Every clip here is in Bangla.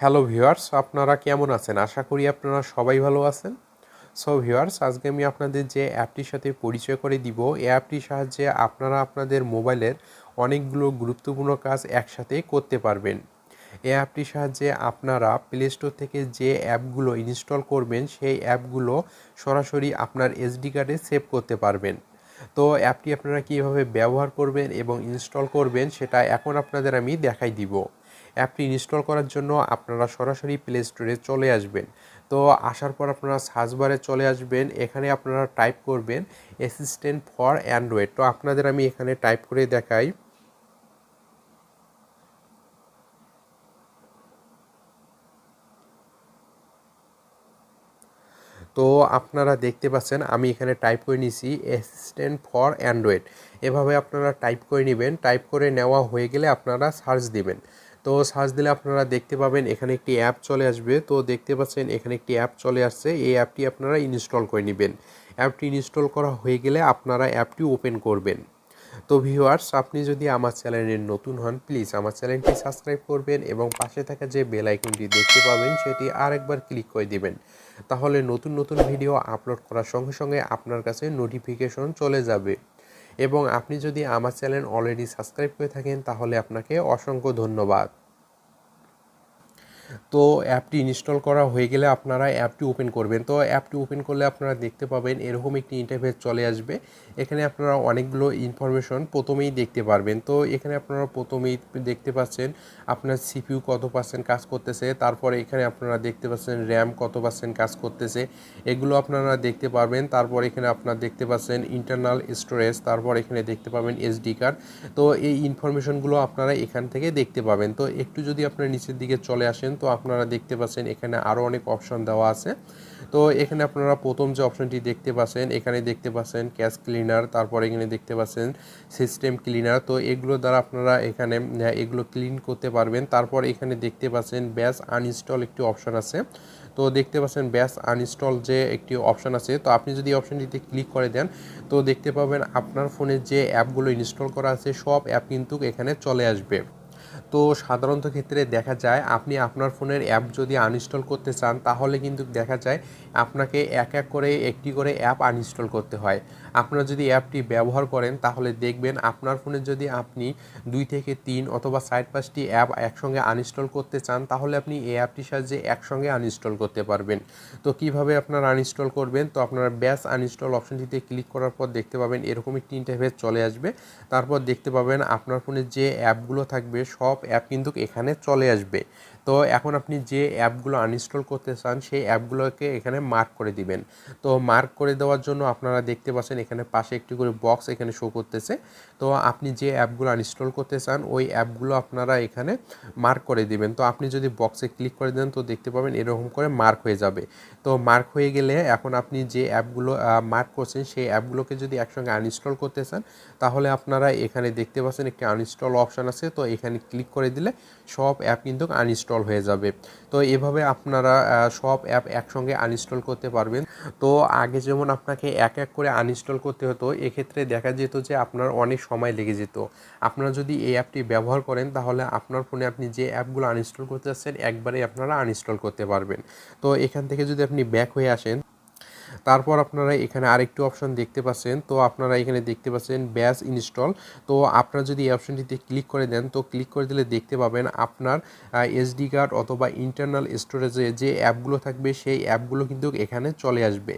হ্যালো ভিউয়ার্স, আপনারা কেমন আছেন? আশা করি আপনারা সবাই ভালো আছেন। সো ভিউয়ার্স, আজকে আমি আপনাদের যে অ্যাপটির সাথে পরিচয় করে দিব, এই অ্যাপটির সাহায্যে আপনারা আপনাদের মোবাইলের অনেকগুলো গুরুত্বপূর্ণ কাজ একসাথে করতে পারবেন। এই অ্যাপটির সাহায্যে আপনারা প্লে স্টোর থেকে যে অ্যাপগুলো ইনস্টল করবেন, সেই অ্যাপগুলো সরাসরি আপনার এসডি কার্ডে সেভ করতে পারবেন। তো অ্যাপটি আপনারা কীভাবে ব্যবহার করবেন এবং ইনস্টল করবেন সেটা এখন আপনাদের আমি দেখাই দিব। অ্যাপটি ইনস্টল করার জন্য আপনারা সরাসরি প্লে স্টোরে চলে আসবেন। তো আসার পর আপনারা সার্চ বারে চলে আসবেন, এখানে আপনারা টাইপ করবেন অ্যাসিস্ট্যান্ট ফর অ্যান্ড্রয়েড। তো আপনাদের আমি এখানে টাইপ করে দেখাই। তো আপনারা দেখতে পাচ্ছেন আমি এখানে টাইপ করে নিছি অ্যাসিস্ট্যান্ট ফর অ্যান্ড্রয়েড। এভাবে আপনারা টাইপ করে নেবেন। টাইপ করে নেওয়া হয়ে গেলে আপনারা সার্চ দিবেন। তো সার্চ দিলে আপনারা দেখতে পাবেন এখানে একটি অ্যাপ চলে আসবে। তো দেখতে পাচ্ছেন এখানে একটি অ্যাপ চলে আসছে। এই অ্যাপটি আপনারা ইনস্টল করে নেবেন। অ্যাপটি ইনস্টল করা হয়ে গেলে আপনারা অ্যাপটি ওপেন করবেন। তো ভিউয়ার্স, আপনি যদি আমার চ্যানেলের নতুন হন, প্লিজ আমার চ্যানেলটি সাবস্ক্রাইব করবেন এবং পাশে থাকা যে বেল আইকনটি দেখতে পাবেন সেটি আরেকবার ক্লিক করে দিবেন। তাহলে নতুন নতুন ভিডিও আপলোড করার সঙ্গে সঙ্গে আপনার কাছে নোটিফিকেশন চলে যাবে। এবং আপনি যদি আমার চ্যানেল অলরেডি সাবস্ক্রাইব করে থাকেন তাহলে আপনাকে অসংখ্য ধন্যবাদ। তো অ্যাপটি ইনস্টল করা হয়ে গেলে আপনারা অ্যাপটি ওপেন করবেন। তো অ্যাপটি ওপেন করলে আপনারা দেখতে পাবেন এরকম একটি ইন্টারফেস চলে আসবে। এখানে আপনারা অনেকগুলো ইনফরমেশন প্রথমেই দেখতে পারবেন। তো এখানে আপনারা প্রথমেই দেখতে পাচ্ছেন আপনার সিপিইউ কত পার্সেন্ট কাজ করতেছে, তারপরে এখানে আপনারা দেখতে পাচ্ছেন র্যাম কত পার্সেন্ট কাজ করতেছে, এগুলো আপনারা দেখতে পারবেন। তারপর এখানে আপনারা দেখতে পাচ্ছেন ইন্টারনাল স্টোরেজ, তারপর এখানে দেখতে পাবেন এসডি কার্ড। তো এই ইনফরমেশনগুলো আপনারা এখান থেকে দেখতে পাবেন। তো একটু যদি আপনারা নিচের দিকে চলে আসেন তো আপনারা দেখতে পাচ্ছেন এখানে আরও অনেক অপশন দেওয়া আছে। তো এখানে আপনারা প্রথম যে অপশনটি দেখতে পাচ্ছেন, এখানে দেখতে পাচ্ছেন ক্যাশ ক্লিনার, তারপর এখানে দেখতে পাচ্ছেন সিস্টেম ক্লিনার। তো এগুলো দ্বারা আপনারা এখানে এগুলো ক্লিন করতে পারবেন। তারপর এখানে দেখতে পাচ্ছেন ব্যাস আনইনস্টল একটি অপশন আছে। তো দেখতে পাচ্ছেন ব্যাস আনইনস্টল যে একটি অপশন আছে, তো আপনি যদি অপশনটিতে ক্লিক করে দেন তো দেখতে পাবেন আপনার ফোনে যে অ্যাপগুলো ইনস্টল করা আছে সব অ্যাপ কিন্তু এখানে চলে আসবে। তো সাধারণত ক্ষেত্রে দেখা যায় আপনি আপনার ফোনের অ্যাপ যদি আনইনস্টল করতে চান তাহলে কিন্তু দেখা যায় আপনাকে এক এক করে একটি করে অ্যাপ আনইনস্টল করতে হয়। আপনারা যদি অ্যাপটি ব্যবহার করেন তাহলে দেখবেন আপনার ফোনে যদি আপনি 2 থেকে 3 অথবা 4-5টি অ্যাপ একসঙ্গে আনইনস্টল করতে চান তাহলে আপনি এই অ্যাপটির সাহায্যে একসঙ্গে আনইনস্টল করতে পারবেন। তো কিভাবে আপনারা আনইনস্টল করবেন, তো আপনারা ব্যাস আনইনস্টল অপশনটিতে ক্লিক করার পর দেখতে পাবেন এরকম একটি ইন্টারফেস চলে আসবে। তারপর দেখতে পাবেন আপনার ফোনে যে অ্যাপগুলো থাকবে সব অ্যাপ কিন্তু এখানে চলে আসবে। তো এখন আপনি যে অ্যাপগুলো আনইনস্টল করতে চান সেই অ্যাপগুলোকে এখানে মার্ক করে দিবেন। তো মার্ক করে দেওয়ার জন্য আপনারা দেখতে পাচ্ছেন এখানে পাশে একটি করে বক্স এখানে শো করতেছে। তো আপনি যে অ্যাপগুলো আনইনস্টল করতে চান ওই অ্যাপগুলো আপনারা এখানে মার্ক করে দিবেন। তো আপনি যদি বক্সে ক্লিক করে দেন তো দেখতে পাবেন এরকম করে মার্ক হয়ে যাবে। তো মার্ক হয়ে গেলে এখন আপনি যে অ্যাপগুলো মার্ক করছেন সেই অ্যাপগুলোকে যদি একসঙ্গে আনইনস্টল করতে চান তাহলে আপনারা এখানে দেখতে পাচ্ছেন একটি আনইনস্টল অপশান আছে। তো এখানে ক্লিক করে দিলে সব অ্যাপ কিন্তু আনইনস্টল হয়ে যাবে। তো এভাবে আপনারা সব অ্যাপ একসঙ্গে আনইনস্টল করতে পারবেন। তো আগে যেমন আপনাকে এক এক করে আনইনস্টল করতে হতো, এক্ষেত্রে দেখা যেত যে আপনার অনেক সময় লেগে যেত। আপনারা যদি এই অ্যাপটি ব্যবহার করেন তাহলে আপনার ফোনে আপনি যে অ্যাপগুলো আনইনস্টল করতে চাচ্ছেন একবারে আপনারা আনইনস্টল করতে পারবেন। তো এখান থেকে যদি আপনি ব্যাক হয়ে আসেন তারপর আপনারা এখানে আরেকটি অপশন দেখতে পাচ্ছেন। তো আপনারা এখানে দেখতে পাচ্ছেন ব্যাস ইনস্টল। তো আপনারা যদি এই অপশনটিতে ক্লিক করে দেন তো ক্লিক করে দিলে দেখতে পাবেন আপনার এসডি কার্ড অথবা ইন্টারনাল স্টোরেজে যে অ্যাপগুলো থাকবে সেই অ্যাপগুলো কিন্তু এখানে চলে আসবে।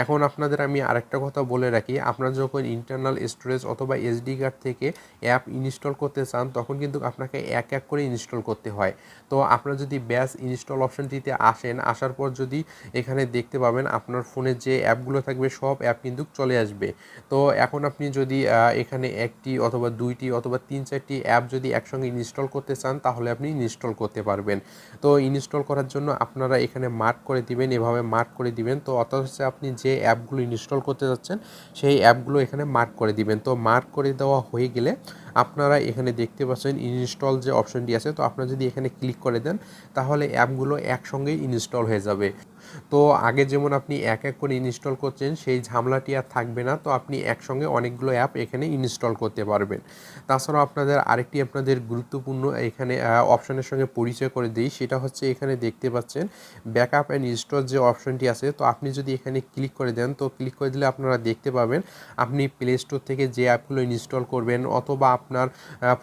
এখন আপনাদের আমি আরেকটা কথা বলে রাখি, আপনারা যখন ইন্টারনাল স্টোরেজ অথবা এসডি কার্ড থেকে অ্যাপ ইনস্টল করতে চান তখন কিন্তু আপনাকে এক এক করে ইনস্টল করতে হয়। তো আপনারা যদি ব্যাস ইনস্টল অপশনটিতে আসেন, আসার পর যদি এখানে দেখতে পাবেন আপনার ফোনে যে অ্যাপগুলো থাকবে সব অ্যাপ কিন্তু চলে আসবে। তো এখন আপনি যদি এখানে একটি অথবা 2টি অথবা 3-4টি অ্যাপ যদি একসঙ্গে ইনস্টল করতে চান তাহলে আপনি ইনস্টল করতে পারবেন। তো ইনস্টল করার জন্য আপনারা এখানে মার্ক করে দিবেন, এভাবে মার্ক করে দিবেন। তো অর্থাৎ হচ্ছে আপনি যে অ্যাপগুলো ইনস্টল করতে যাচ্ছেন সেই অ্যাপগুলো এখানে মার্ক করে দিবেন। তো মার্ক করে দেওয়া হয়ে গেলে আপনারা এখানে দেখতে পাচ্ছেন ইনস্টল যে অপশনটি আছে, তো আপনারা যদি এখানে ক্লিক করে দেন তাহলে অ্যাপগুলো একসঙ্গেই ইনস্টল হয়ে যাবে। তো আগে যেমন আপনি এক এক করে ইনস্টল করছেন সেই ঝামেলাটি আর থাকবে না। তো আপনি একসঙ্গে অনেকগুলো অ্যাপ এখানে ইনস্টল করতে পারবেন। তাছাড়াও আপনাদের গুরুত্বপূর্ণ এখানে অপশনের সঙ্গে পরিচয় করে দিই, সেটা হচ্ছে এখানে দেখতে পাচ্ছেন ব্যাকআপ অ্যান্ড ইনস্টল যে অপশনটি আছে, তো আপনি যদি এখানে ক্লিক করে দেন, তো ক্লিক করে দিলে আপনারা দেখতে পাবেন আপনি প্লে স্টোর থেকে যে অ্যাপগুলো ইনস্টল করবেন অথবা আপনার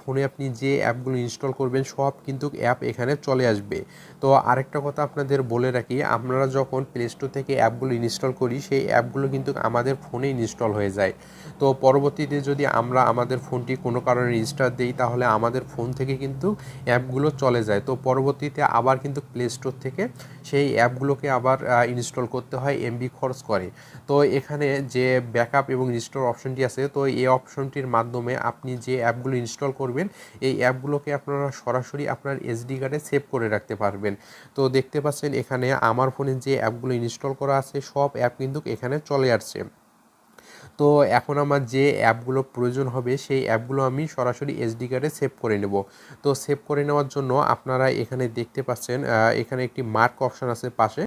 ফোনে আপনি যে অ্যাপগুলো ইনস্টল করবেন সব কিন্তু অ্যাপ এখানে চলে আসবে। তো আরেকটা কথা আপনাদের বলে রাখি, আপনারা যখন প্লে স্টোর থেকে অ্যাপগুলো ইনস্টল করি সেই অ্যাপগুলো কিন্তু আমাদের ফোনে ইনস্টল হয়ে যায়। তো পরবর্তীতে যদি আমরা আমাদের ফোনটি কোনো কারণে রিস্টার্ট দিই তাহলে আমাদের ফোন থেকে কিন্তু অ্যাপগুলো চলে যায়। তো পরবর্তীতে আবার কিন্তু প্লে স্টোর থেকে সেই অ্যাপগুলোকে আবার ইনস্টল করতে হয়, এমবি খরচ করে। তো এখানে যে ব্যাকআপ এবং রিস্টোর অপশনটি আছে, তো এই অপশনটির মাধ্যমে আপনি যে অ্যাপগুলো ইনস্টল করবেন এই অ্যাপগুলোকে আপনারা সরাসরি আপনার এসডি কার্ডে সেভ করে রাখতে পারবেন। তো দেখতে পাচ্ছেন এখানে আমার ফোনে যে অ্যাপগুলো ইনস্টল করা আছে সব অ্যাপ কিন্তু এখানে চলে আসছে। তো এখন আমার যে অ্যাপগুলো প্রয়োজন হবে সেই অ্যাপগুলো আমি সরাসরি এসডি কার্ডে সেভ করে নেব। তো সেভ করে নেওয়ার জন্য আপনারা এখানে দেখতে পাচ্ছেন এখানে একটি মার্ক অপশন আছে পাশে।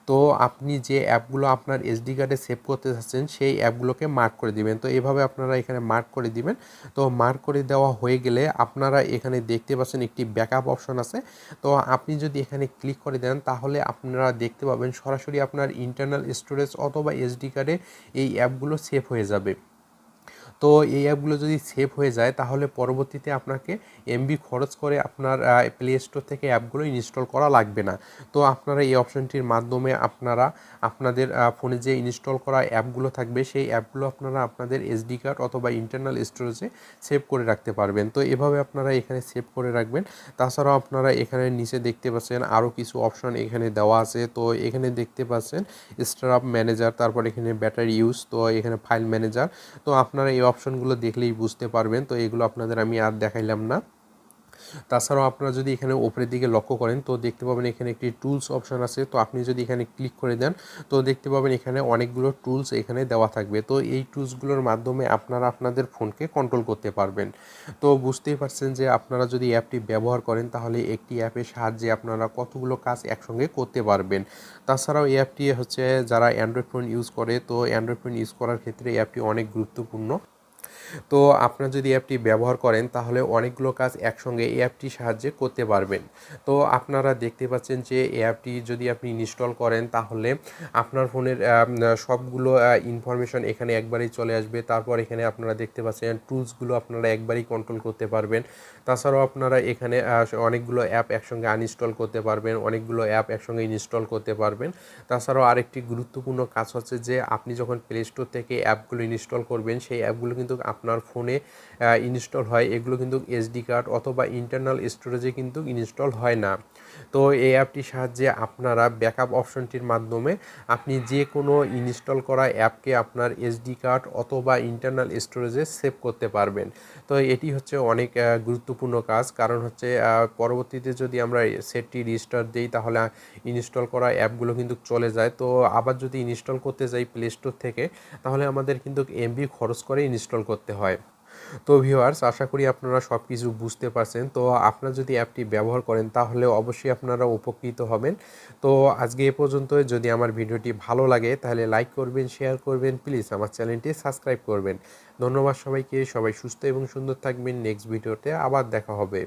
তো আপনি যে অ্যাপগুলো আপনার এসডি কার্ডে সেভ করতে চাচ্ছেন সেই অ্যাপগুলোকে মার্ক করে দিবেন। তো এভাবে আপনারা এখানে মার্ক করে দিবেন। তো মার্ক করে দেওয়া হয়ে গেলে আপনারা এখানে দেখতে পাচ্ছেন একটি ব্যাকআপ অপশন আছে। তো আপনি যদি এখানে ক্লিক করে দেন তাহলে আপনারা দেখতে পাবেন সরাসরি আপনার ইন্টারনাল স্টোরেজ অথবা এসডি কার্ডে এই অ্যাপগুলো সেভ হয়ে যাবে। তো এই অ্যাপগুলো যদি সেভ হয়ে যায় তাহলে পরবর্তীতে আপনাকে এমবি খরচ করে আপনার প্লে স্টোর থেকে অ্যাপগুলো ইনস্টল করা লাগবে না। তো আপনারা এই অপশনটির মাধ্যমে আপনারা আপনাদের ফোনে যে ইনস্টল করা অ্যাপগুলো থাকবে সেই অ্যাপগুলো আপনারা আপনাদের এসডি কার্ড অথবা ইন্টারনাল স্টোরেজে সেভ করে রাখতে পারবেন। তো এভাবে আপনারা এখানে সেভ করে রাখবেন। তাছাড়াও আপনারা এখানে নিচে দেখতে পাচ্ছেন আরও কিছু অপশন এখানে দেওয়া আছে। তো এখানে দেখতে পাচ্ছেন স্টার্টআপ ম্যানেজার, তারপর এখানে ব্যাটারি ইউজ, তো এখানে ফাইল ম্যানেজার। তো আপনারা এই অপশনগুলো দেখলেই বুঝতে পারবেন। তো এগুলো আপনাদের আমি আর দেখাইলাম না। তাছাড়াও আপনারা যদি এখানে উপরের দিকে লক্ষ্য করেন তো দেখতে পাবেন এখানে একটি টুলস অপশন আছে। তো আপনি যদি এখানে ক্লিক করে দেন তো দেখতে পাবেন এখানে অনেকগুলো টুলস এখানে দেওয়া থাকবে। তো এই টুলসগুলোর মাধ্যমে আপনারা আপনাদের ফোনকে কন্ট্রোল করতে পারবেন। তো বুঝতেই পারছেন যে আপনারা যদি অ্যাপটি ব্যবহার করেন তাহলে একটি অ্যাপের সাহায্যে আপনারা কতগুলো কাজ একসঙ্গে করতে পারবেন। তাছাড়াও এই অ্যাপটি হচ্ছে যারা অ্যান্ড্রয়েড ফোন ইউজ করে, তো অ্যান্ড্রয়েড ফোন ইউজ করার ক্ষেত্রে এই অ্যাপটি অনেক গুরুত্বপূর্ণ। তো আপনারা যদি অ্যাপটি ব্যবহার করেন তাহলে অনেকগুলো কাজ একসঙ্গে এই অ্যাপটির সাহায্যে করতে পারবেন। তো আপনারা দেখতে পাচ্ছেন যে এই অ্যাপটি যদি আপনি ইনস্টল করেন তাহলে আপনার ফোনের সবগুলো ইনফরমেশন এখানে একবারেই চলে আসবে। তারপর এখানে আপনারা দেখতে পাচ্ছেন টুলসগুলো আপনারা একবারেই কন্ট্রোল করতে পারবেন। তাছাড়াও আপনারা এখানে অনেকগুলো অ্যাপ একসঙ্গে আনইনস্টল করতে পারবেন, অনেকগুলো অ্যাপ একসঙ্গে ইনস্টল করতে পারবেন। তাছাড়াও আরেকটি গুরুত্বপূর্ণ কাজ হচ্ছে যে আপনি যখন প্লে স্টোর থেকে অ্যাপগুলো ইনস্টল করবেন সেই অ্যাপগুলো কিন্তু আপনার ফোনে ইনস্টল হয়, এগুলো কিন্তু এসডি কার্ড অথবা ইন্টারনাল স্টোরেজে কিন্তু ইনস্টল হয় না। তো এই অ্যাপটির সাহায্যে আপনারা ব্যাকআপ অপশনটির মাধ্যমে আপনি যে কোনো ইনস্টল করা অ্যাপকে আপনার এসডি কার্ড অথবা ইন্টারনাল স্টোরেজে সেভ করতে পারবেন। তো এটি হচ্ছে অনেক গুরুত্বপূর্ণ কাজ, কারণ হচ্ছে পরবর্তীতে যদি আমরা সেটটি রিস্টার্ট দিই তাহলে ইনস্টল করা অ্যাপগুলো কিন্তু চলে যায়। তো আবার যদি ইনস্টল করতে যাই প্লে স্টোর থেকে তাহলে আমাদের কিন্তু এমবি খরচ করে ইনস্টল করতে হয়। তো ভিউয়ার্স, আশা করি আপনারা সব কিছু বুঝতে পারছেন। তো আপনারা যদি অ্যাপটি ব্যবহার করেন তাহলে অবশ্যই আপনারা উপকৃত হবেন। তো আজকে এ পর্যন্তই। যদি আমার ভিডিওটি ভালো লাগে তাহলে লাইক করবেন, শেয়ার করবেন, প্লিজ আমার চ্যানেলটি সাবস্ক্রাইব করবেন। ধন্যবাদ সবাইকে। সবাই সুস্থ এবং সুন্দর থাকবেন। নেক্সট ভিডিওতে আবার দেখা হবে।